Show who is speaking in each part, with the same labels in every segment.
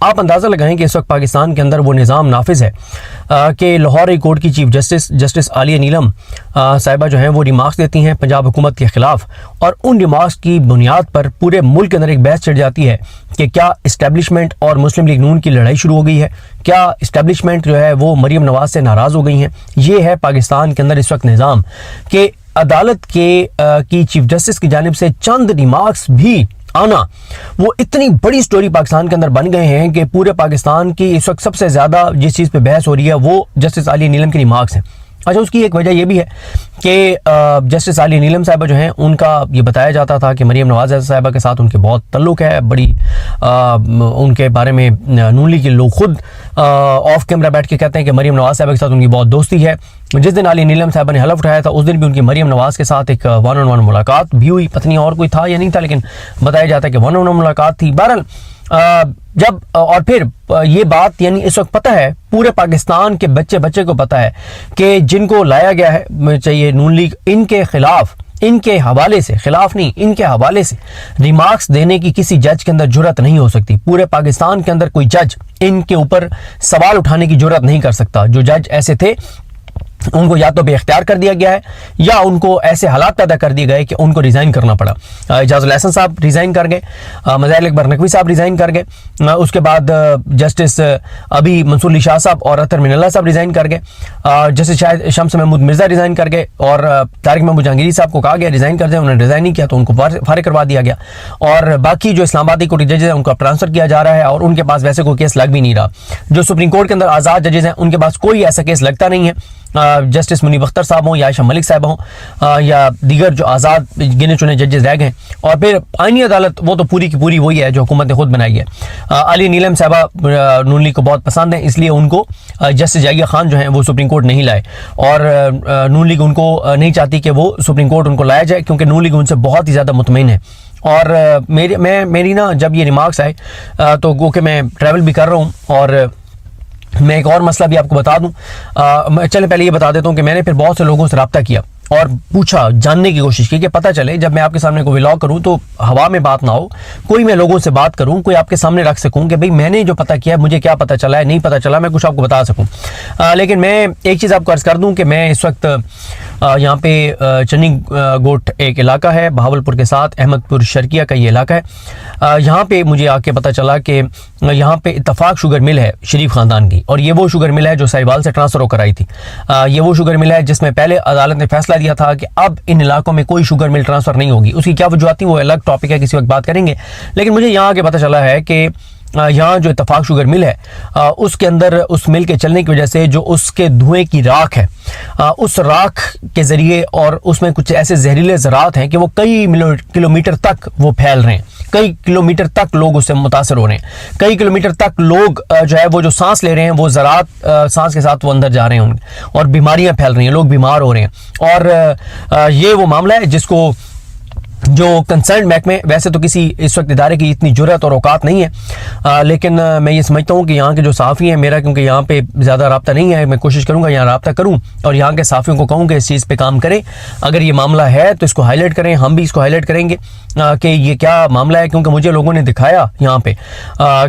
Speaker 1: آپ اندازہ لگائیں کہ اس وقت پاکستان کے اندر وہ نظام نافذ ہے کہ لاہور ہائی کورٹ کی چیف جسٹس عالیہ نیلم صاحبہ جو ہیں وہ ریمارکس دیتی ہیں پنجاب حکومت کے خلاف، اور ان ریمارکس کی بنیاد پر پورے ملک کے اندر ایک بحث چڑھ جاتی ہے کہ کیا اسٹیبلشمنٹ اور مسلم لیگ نون کی لڑائی شروع ہو گئی ہے، کیا اسٹیبلشمنٹ جو ہے وہ مریم نواز سے ناراض ہو گئی ہیں۔ یہ ہے پاکستان کے اندر اس وقت نظام کہ عدالت کی چیف جسٹس کی جانب سے چند ریمارکس بھی آنا وہ اتنی بڑی سٹوری پاکستان کے اندر بن گئے ہیں کہ پورے پاکستان کی اس وقت سب سے زیادہ جس چیز پہ بحث ہو رہی ہے وہ جسٹس عالیہ نیلم کے ریمارکس ہیں۔ اچھا، اس کی ایک وجہ یہ بھی ہے کہ جسٹس عالیہ نیلم صاحبہ جو ہیں ان کا یہ بتایا جاتا تھا کہ مریم نواز صاحبہ کے ساتھ ان کے بہت تعلق ہے، بڑی ان کے بارے میں نون لیگ کے لوگ خود آف کیمرہ بیٹھ کے کہتے ہیں کہ مریم نواز صاحبہ کے ساتھ ان کی بہت دوستی ہے۔ جس دن عالیہ نیلم صاحبہ نے حلف اٹھایا تھا اس دن بھی ان کی مریم نواز کے ساتھ ایک ون آن ون ملاقات بھی ہوئی، پتہ نہیں اور کوئی تھا یا نہیں تھا، لیکن بتایا جاتا ہے کہ ون آن ون ملاقات تھی۔ بہرحال جب اور پھر یہ بات یعنی اس وقت پتہ ہے پورے پاکستان کے بچے کو پتہ ہے کہ جن کو لایا گیا ہے چاہیے نون لیگ، ان کے خلاف ان کے حوالے سے، خلاف نہیں ان کے حوالے سے ریمارکس دینے کی کسی جج کے اندر جرت نہیں ہو سکتی۔ پورے پاکستان کے اندر کوئی جج ان کے اوپر سوال اٹھانے کی جرت نہیں کر سکتا۔ جو جج ایسے تھے ان کو یا تو بے اختیار کر دیا گیا ہے یا ان کو ایسے حالات پیدا کر دیے گئے کہ ان کو ریزائن کرنا پڑا۔ اعجاز الحسن صاحب ریزائن کر گئے، مظاہر اکبر نقوی صاحب ریزائن کر گئے، اس کے بعد جسٹس ابھی منصور علی شاہ صاحب اور اطہر من اللہ صاحب ریزائن کر گئے، جسٹس شمس محمود مرزا ریزائن کر گئے، اور طارق محمود جہانگیری صاحب کو کہا گیا ریزائن کر دیں، انہوں نے ریزائن نہیں کیا تو ان کو فارغ کروا دیا گیا، اور باقی جو اسلام آبادی کورٹ کے ججز ہیں ان کو ٹرانسفر کیا جا رہا ہے، اور ان کے پاس ویسے کوئی کیس لگ بھی نہیں رہا۔ جو سپریم کورٹ کے اندر آزاد ججز ہیں ان کے پاس کوئی ایسا کیس لگتا نہیں ہے، جسٹس منیب اختر صاحب ہوں یا عائشہ ملک صاحب ہوں یا دیگر جو آزاد گنے چنے ججز رہ گئے، اور پھر آئینی عدالت وہ تو پوری کی پوری وہی ہے جو حکومت نے خود بنائی ہے۔ عالیہ نیلم صاحبہ نون لیگ کو بہت پسند ہیں، اس لیے ان کو جسٹس یحییٰ خان جو ہیں وہ سپریم کورٹ نہیں لائے، اور نون لیگ ان کو نہیں چاہتی کہ وہ سپریم کورٹ ان کو لایا جائے کیونکہ نون لیگ ان سے بہت ہی زیادہ مطمئن ہے۔ اور میری نا جب یہ ریمارکس آئے تو گو کہ میں ٹریول بھی کر رہا ہوں، اور میں ایک اور مسئلہ بھی آپ کو بتا دوں، چلے پہلے یہ بتا دیتا ہوں کہ میں نے پھر بہت سے لوگوں سے رابطہ کیا اور پوچھا، جاننے کی کوشش کی کہ پتہ چلے جب میں آپ کے سامنے کوئی ولاگ کروں تو ہوا میں بات نہ ہو، کوئی میں لوگوں سے بات کروں، کوئی آپ کے سامنے رکھ سکوں کہ بھئی میں نے جو پتہ کیا ہے مجھے کیا پتہ چلا ہے، نہیں پتہ چلا، میں کچھ آپ کو بتا سکوں۔ لیکن میں ایک چیز آپ کو عرض کر دوں کہ میں اس وقت یہاں پہ چنی گوٹ ایک علاقہ ہے بہاولپور کے ساتھ، احمد پور شرقیہ کا یہ علاقہ ہے، یہاں پہ مجھے آ کے پتہ چلا کہ یہاں پہ اتفاق شوگر مل ہے شریف خاندان کی، اور یہ وہ شوگر مل ہے جو سہیوال سے ٹرانسفر ہو کر آئی تھی۔ یہ وہ شوگر مل ہے جس میں پہلے عدالت نے فیصلہ دیا تھا کہ اب ان علاقوں میں کوئی شوگر مل ٹرانسفر نہیں ہوگی۔ اس کی کیا وجوہات تھیں وہ الگ ٹاپک ہے، کسی وقت بات کریں گے، لیکن مجھے یہاں کے پتہ چلا ہے کہ یہاں جو اتفاق شوگر مل ہے اس کے اندر اس مل کے چلنے کی وجہ سے جو اس کے دھوئیں کی راکھ ہے، اس راکھ کے ذریعے اور اس میں کچھ ایسے زہریلے ذرات ہیں کہ وہ کئی کلومیٹر تک وہ پھیل رہے ہیں، کئی کلومیٹر تک لوگ اس سے متاثر ہو رہے ہیں، کئی کلومیٹر تک لوگ جو ہے وہ جو سانس لے رہے ہیں وہ ذرات سانس کے ساتھ وہ اندر جا رہے ہیں اور بیماریاں پھیل رہی ہیں، لوگ بیمار ہو رہے ہیں۔ اور یہ وہ معاملہ ہے جس کو جو کنسرن محکمے، ویسے تو کسی اس وقت ادارے کی اتنی جرت اور اوقات نہیں ہے، لیکن میں یہ سمجھتا ہوں کہ یہاں کے جو صحافی ہیں، میرا کیونکہ یہاں پہ زیادہ رابطہ نہیں ہے، میں کوشش کروں گا یہاں رابطہ کروں اور یہاں کے صحافیوں کو کہوں کہ اس چیز پہ کام کریں، اگر یہ معاملہ ہے تو اس کو ہائی لائٹ کریں، ہم بھی اس کو ہائی لائٹ کریں گے کہ یہ کیا معاملہ ہے، کیونکہ مجھے لوگوں نے دکھایا یہاں پہ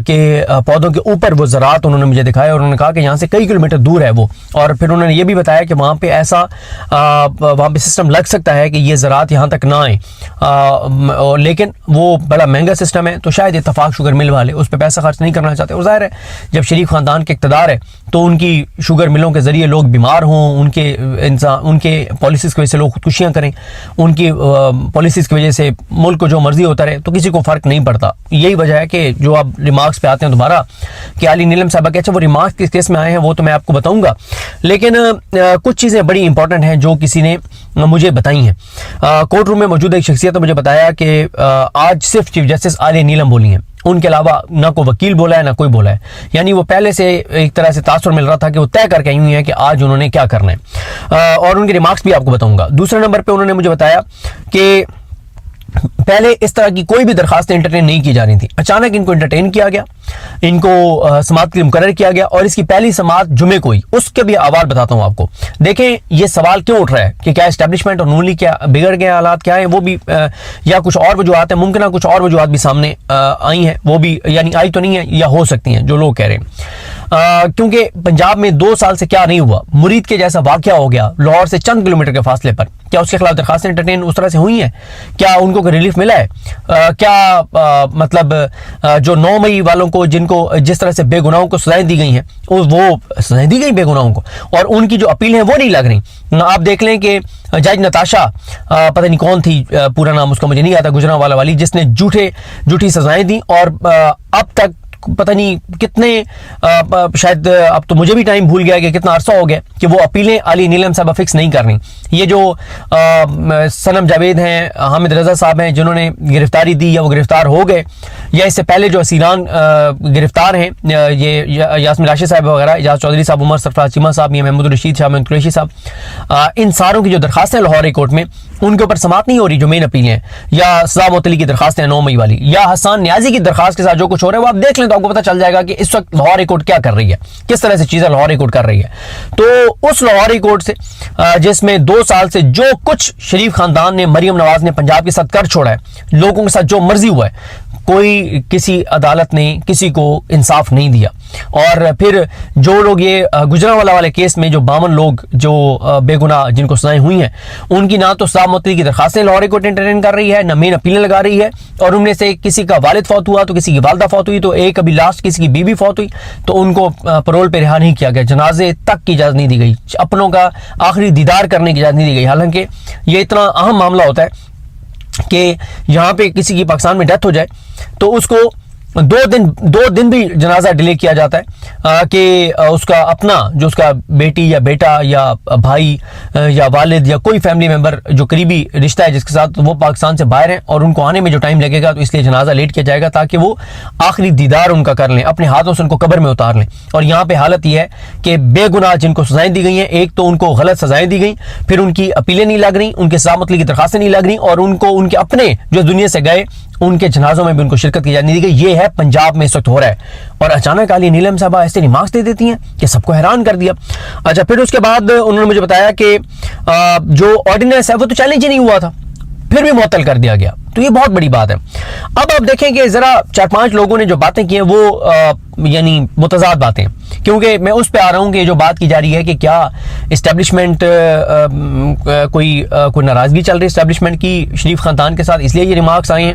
Speaker 1: کہ پودوں کے اوپر وہ زراعت انہوں نے مجھے دکھایا، اور انہوں نے کہا کہ یہاں سے کئی کلومیٹر دور ہے وہ، اور پھر انہوں نے یہ بھی بتایا کہ وہاں پہ ایسا وہاں پہ سسٹم لگ سکتا ہے کہ یہ زراعت یہاں تک نہ آئیں، لیکن وہ بڑا مہنگا سسٹم ہے، تو شاید اتفاق شوگر مل والے اس پہ پیسہ خرچ نہیں کرنا چاہتے۔ اور ظاہر ہے جب شریف خاندان کے اقتدار ہے تو ان کی شوگر ملوں کے ذریعے لوگ بیمار ہوں، ان کے پالیسیز کی وجہ سے لوگ خودکشیاں کریں، ان کی پالیسیز کی وجہ سے ملک کو جو مرضی ہوتا رہے، تو کسی کو فرق نہیں پڑتا۔ یہی وجہ ہے کہ جو آپ ریمارکس پہ آتے ہیں دوبارہ کہ عالیہ نیلم صاحبہ کے، اچھا وہ ریمارکس کس کیس میں آئے ہیں وہ تو میں آپ کو بتاؤں گا، لیکن کچھ چیزیں بڑی امپورٹنٹ ہیں جو کسی نے مجھے بتائی ہیں۔ کورٹ روم میں موجود ایک شخصیت نے مجھے بتایا کہ آج صرف چیف جسٹس عالیہ نیلم بولی ہیں، ان کے علاوہ نہ کوئی وکیل بولا ہے نہ کوئی بولا ہے، یعنی وہ پہلے سے ایک طرح سے تاثر مل رہا تھا کہ وہ طے کر کے آئی ہوئی ہیں کہ آج انہوں نے کیا کرنا ہے، اور ان کے ریمارکس بھی آپ کو بتاؤں گا۔ دوسرے نمبر پہ انہوں نے مجھے بتایا کہ پہلے اس طرح کی کوئی بھی درخواستیں انٹرٹین نہیں کی جا رہی تھی. اچانک ان کو انٹرٹین کیا گیا, ان کو سماعت کے لیے مقرر کیا گیا, اور اس کی پہلی سماعت جمعے کو ہوئی. اس کے بھی احوال بتاتا ہوں آپ کو. دیکھیں یہ سوال کیوں اٹھ رہا ہے کہ کیا اسٹیبلشمنٹ اور نون لیگ کیا بگڑ گئے, حالات کیا ہیں, وہ بھی یا کچھ اور وجوہات ہیں, ممکنہ کچھ اور وجوہات بھی سامنے آئی ہیں, وہ بھی یعنی آئی تو نہیں ہے یا ہو سکتی ہیں جو لوگ کہہ رہے ہیں. کیونکہ پنجاب میں 2 سال سے کیا نہیں ہوا, مرید کے جیسا واقعہ ہو گیا لاہور سے چند کلومیٹر کے فاصلے پر. کیا اس کے خلاف درخواستیں انٹرٹین اس طرح سے ہوئی ہیں؟ کیا ان کو کوئی ریلیف ملا ہے؟ کیا مطلب جو 9 مئی والوں کو جن کو جس طرح سے بے گناہوں کو سزائیں دی گئی ہیں وہ سزائیں دی گئی بے گناہوں کو, اور ان کی جو اپیلیں ہیں وہ نہیں لگ رہی. آپ دیکھ لیں کہ جج نتاشا, پتہ نہیں کون تھی, پورا نام اس کا مجھے نہیں آتا, گجرانوالہ والی, جس نے جھوٹی سزائیں دی, اور اب تک پتہ نہیں کتنے شاید اب تو مجھے بھی ٹائم بھول گیا کہ کتنا عرصہ ہو گیا کہ وہ اپیلیں علی نیلم صاحبہ فکس نہیں کر رہی. یہ جو صنم جاوید ہیں, حامد رضا صاحب ہیں, جنہوں نے گرفتاری دی یا وہ گرفتار ہو گئے, یا اس سے پہلے جو اسیران گرفتار ہیں, یہ یاسمین راشد صاحب وغیرہ, اعجاز چودھری صاحب, عمر سرفراز چیمہ صاحب, یہ محمود رشید صاحب, محمود قریشی صاحب, ان ساروں کی جو درخواستیں لاہور ہائی کورٹ میں, ان کے اوپر سماعت نہیں ہو رہی جو مین اپیلیں ہیں, یا سزا معطلی کی درخواستیں 9 مئی والی, یا حسان نیازی کی درخواست کے ساتھ جو کچھ ہو رہا ہے وہ آپ دیکھ لیں تو آپ کو پتہ چل جائے گا کہ اس وقت لاہور ہائی کورٹ کیا کر رہی ہے, کس طرح سے چیزیں لاہور ہائی کورٹ کر رہی ہے. تو اس لاہور ہائی کورٹ سے جس میں 2 سال سے جو کچھ شریف خاندان نے, مریم نواز نے پنجاب کے ساتھ کر چھوڑا ہے, لوگوں کے ساتھ جو مرضی ہوا ہے, کوئی کسی عدالت نے کسی کو انصاف نہیں دیا. اور پھر جو لوگ یہ گجرانوالہ والے کیس میں جو 52 لوگ جو بے گناہ جن کو سزائیں ہوئی ہیں, ان کی نہ تو سزا معطلی کی درخواستیں لاہور ہائی کورٹ انٹرٹین کر رہی ہے, نہ مین اپیلیں لگا رہی ہے, اور ان میں سے کسی کا والد فوت ہوا تو کسی کی والدہ فوت ہوئی, تو ایک ابھی لاسٹ کسی کی بیوی فوت ہوئی, تو ان کو پرول پہ رہا نہیں کیا گیا, جنازے تک کی اجازت نہیں دی گئی, اپنوں کا آخری دیدار کرنے کی اجازت نہیں دی گئی. حالانکہ یہ اتنا اہم معاملہ ہوتا ہے کہ یہاں پہ کسی کی پاکستان میں ڈیتھ ہو جائے تو اس کو 2 دن بھی جنازہ ڈیلے کیا جاتا ہے کہ اس کا اپنا جو اس کا بیٹی یا بیٹا یا بھائی یا والد یا کوئی فیملی ممبر جو قریبی رشتہ ہے جس کے ساتھ وہ پاکستان سے باہر ہیں, اور ان کو آنے میں جو ٹائم لگے گا تو اس لیے جنازہ لیٹ کیا جائے گا تاکہ وہ آخری دیدار ان کا کر لیں, اپنے ہاتھوں سے ان کو قبر میں اتار لیں. اور یہاں پہ حالت یہ ہے کہ بے گناہ جن کو سزائیں دی گئی ہیں, ایک تو ان کو غلط سزائیں دی گئیں, پھر ان کی اپیلیں نہیں لگ رہی, ان کے سزا معطلی کی درخواستیں نہیں لگ رہی, اور ان کو ان کے اپنے جو دنیا سے گئے ان کے جنازوں میں بھی ان کو شرکت کی اجازت نہیں دی گئی. یہ ہے پنجاب میں اس وقت ہو رہا ہے, اور اچانک علی نیلم صاحبہ ایسے ریمارکس دے دیتی ہیں کہ سب کو حیران کر دیا. اچھا, پھر اس کے بعد انہوں نے مجھے بتایا کہ جو آرڈیننس ہے وہ تو چیلنج ہی نہیں ہوا تھا, پھر بھی معطل کر دیا گیا. تو یہ بہت بڑی بات ہے. اب آپ دیکھیں کہ ذرا 4-5 لوگوں نے جو باتیں کی ہیں وہ یعنی متضاد باتیں, کیونکہ میں اس پہ آ رہا ہوں کہ جو بات کی جا رہی ہے کہ کیا اسٹیبلشمنٹ کوئی ناراضگی چل رہی ہے اسٹیبلشمنٹ کی شریف خاندان کے ساتھ, اس لیے یہ ریمارکس آئے ہیں.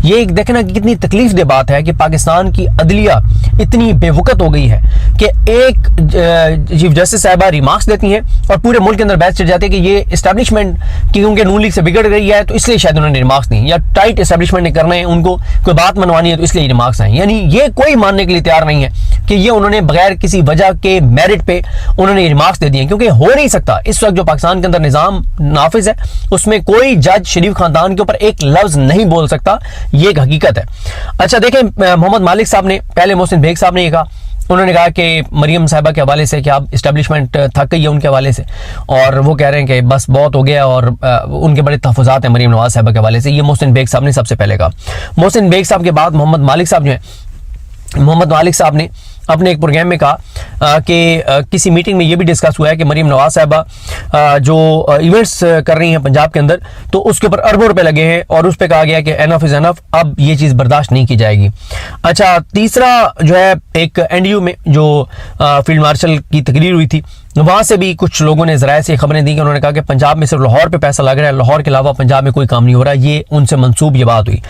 Speaker 1: یہ ایک دیکھنا کہ کتنی تکلیف دہ بات ہے کہ پاکستان کی عدلیہ اتنی بے وقت ہو گئی ہے کہ ایک چیف جسٹس صاحبہ ریمارکس دیتی ہیں اور پورے ملک کے اندر بحث چل جاتی ہے کہ یہ اسٹیبلشمنٹ کیونکہ نون لیگ سے بگڑ گئی ہے تو اس لیے شاید انہوں نے ریمارکس نہیں, یا ٹائٹ اسٹیبلشمنٹ نے کرنا ہے, ان کو کوئی بات منوانی ہے تو اس لیے ریمارکس آئے. یعنی یہ کوئی ماننے کے لیے تیار نہیں ہے کہ یہ انہوں نے بغیر کسی وجہ کے میرٹ پہ انہوں نے ریمارکس دے دیے, کیونکہ ہو نہیں سکتا. اس وقت جو پاکستان کے اندر نظام نافذ ہے اس میں کوئی جج شریف خاندان کے اوپر ایک لفظ نہیں بول سکتا, یہ ایک حقیقت ہے. اچھا دیکھیں, محمد مالک صاحب نے, پہلے محسن بیگ صاحب نے یہ کہا, انہوں نے کہا کہ مریم صاحبہ کے حوالے سے کہ اب اسٹیبلشمنٹ تھک گئی ہے ان کے حوالے سے, اور وہ کہہ رہے ہیں کہ بس بہت ہو گیا, اور ان کے بڑے تحفظات ہیں مریم نواز صاحبہ کے حوالے سے. یہ محسن بیگ صاحب نے سب سے پہلے کہا. محسن بیگ صاحب کے بعد محمد مالک صاحب جو ہیں, محمد مالک صاحب نے اپنے ایک پروگرام میں کہا کہ کسی میٹنگ میں یہ بھی ڈسکس ہوا ہے کہ مریم نواز صاحبہ جو ایونٹس کر رہی ہیں پنجاب کے اندر تو اس کے اوپر اربوں روپے لگے ہیں, اور اس پہ کہا گیا کہ انف از انف, اب یہ چیز برداشت نہیں کی جائے گی. اچھا, تیسرا جو ہے ایک NDU میں جو فیلڈ مارشل کی تقریر ہوئی تھی, وہاں سے بھی کچھ لوگوں نے ذرائع سے خبریں دی کہ انہوں نے کہا کہ پنجاب میں صرف لاہور پہ پیسہ لگ رہا ہے, لاہور کے علاوہ پنجاب میں کوئی کام نہیں ہو رہا. یہ ان سے منسوب یہ بات ہوئی,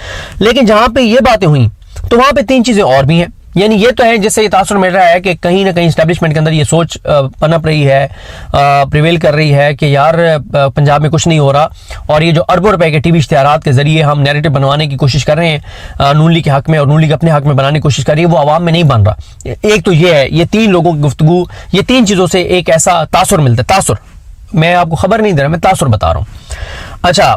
Speaker 1: لیکن جہاں پہ یہ باتیں ہوئیں تو وہاں پہ 3 چیزیں اور بھی ہیں. یعنی یہ تو ہے جس سے یہ تاثر مل رہا ہے کہ کہیں نہ کہیں اسٹیبلشمنٹ کے اندر یہ سوچ پنپ رہی ہے, پریویل کر رہی ہے کہ یار پنجاب میں کچھ نہیں ہو رہا, اور یہ جو اربوں روپے کے ٹی وی اشتہارات کے ذریعے ہم نیریٹو بنوانے کی کوشش کر رہے ہیں نون لیگ کے حق میں, اور نون لیگ اپنے حق میں بنانے کی کوشش کر رہی ہے, وہ عوام میں نہیں بن رہا. ایک تو یہ ہے, یہ 3 لوگوں کی گفتگو, یہ 3 چیزوں سے ایک ایسا تاثر ملتا ہے. تاثر, میں آپ کو خبر نہیں دے رہا, میں تاثر بتا رہا ہوں. اچھا,